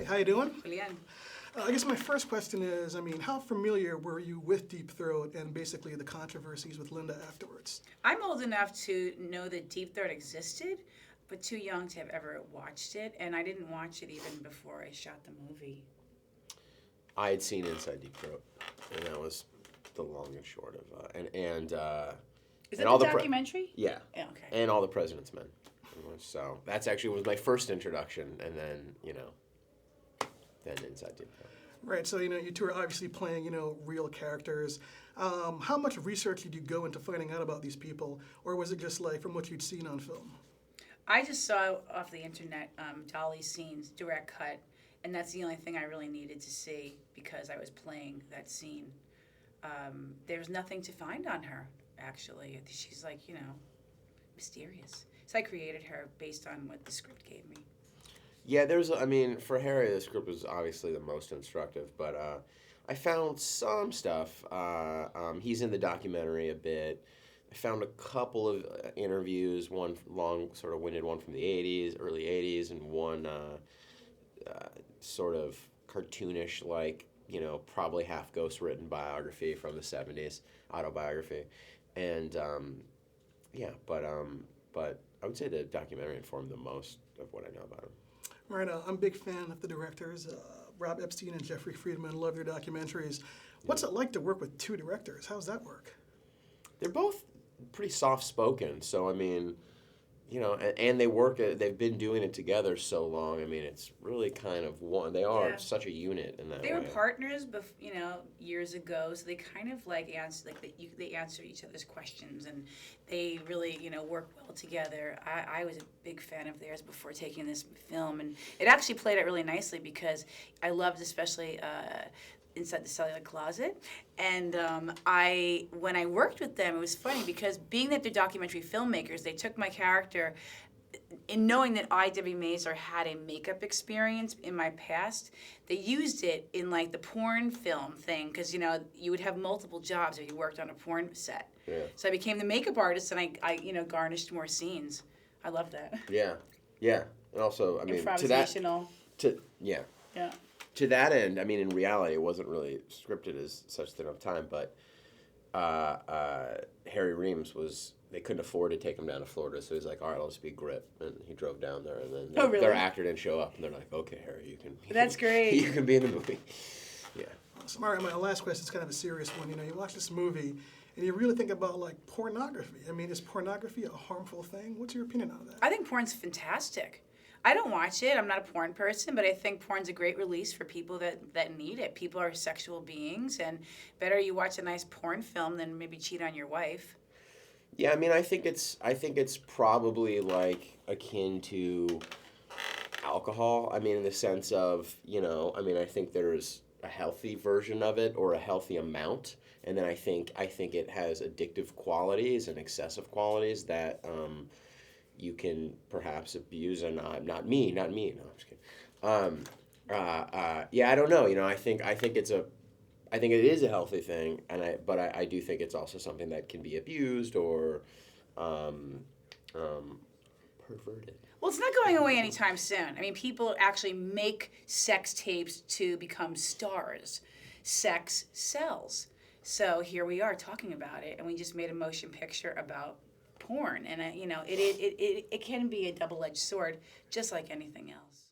how you doing? Julian. I guess my first question is, how familiar were you with Deep Throat and basically the controversies with Linda afterwards? I'm old enough to know that Deep Throat existed, but too young to have ever watched it, and I didn't watch it even before I shot the movie. I had seen Inside Deep Throat, and that was the long and short of Is that the documentary? Yeah. Okay. And All the President's Men. So that's actually was my first introduction, and then then Inside Deep Throat. Right, so you two are obviously playing real characters. How much research did you go into finding out about these people, or was it just like from what you'd seen on film? I just saw off the internet Dolly scenes, direct cut, and that's the only thing I really needed to see because I was playing that scene. There was nothing to find on her, actually. She's like, mysterious. So I created her based on what the script gave me. Yeah, for Harry, the script was obviously the most instructive, but I found some stuff. He's in the documentary a bit. I found a couple of interviews, one long, sort of winded one from the 80s, early 80s, and one sort of cartoonish, probably half ghost-written biography from the 70s, autobiography. And, but I would say the documentary informed the most of what I know about him. Right, I'm a big fan of the directors. Rob Epstein and Jeffrey Friedman, love their documentaries. What's it like to work with two directors? How does that work? They're both pretty soft-spoken, so and they've been doing it together so long. It's really kind of one. They are such a unit in that way. They were partners, years ago, so they kind of they answer each other's questions, and they really, work well together. I was a big fan of theirs before taking this film, and it actually played out really nicely because I loved especially Inside the Cellular Closet. And when I worked with them, it was funny because being that they're documentary filmmakers, they took my character, in knowing that Debi Mazar had a makeup experience in my past, they used it in the porn film thing because, you would have multiple jobs if you worked on a porn set. Yeah. So I became the makeup artist and I garnished more scenes. I love that. Yeah. Yeah. And also, improvisational. Yeah. Yeah. To that end, in reality, it wasn't really scripted as such thing of time, but Harry Reams they couldn't afford to take him down to Florida, so he's like, all right, I'll just be Grip. And he drove down there, and then their actor didn't show up, and they're like, okay, Harry, you can. That's great. You can be in the movie. Yeah. Awesome. All right, my last question is kind of a serious one. You watch this movie, and you really think about pornography. Is pornography a harmful thing? What's your opinion on that? I think porn's fantastic. I don't watch it. I'm not a porn person, but I think porn's a great release for people that need it. People are sexual beings, and better you watch a nice porn film than maybe cheat on your wife. Yeah, I think it's probably akin to alcohol. In the sense of, I think there's a healthy version of it or a healthy amount, and then I think it has addictive qualities and excessive qualities that you can perhaps abuse, and not me. No, I'm just kidding. I don't know. I think it is a healthy thing, but I do think it's also something that can be abused or perverted. Well, it's not going away anytime soon. People actually make sex tapes to become stars. Sex sells. So here we are talking about it, and we just made a motion picture about porn, and it can be a double-edged sword, just like anything else.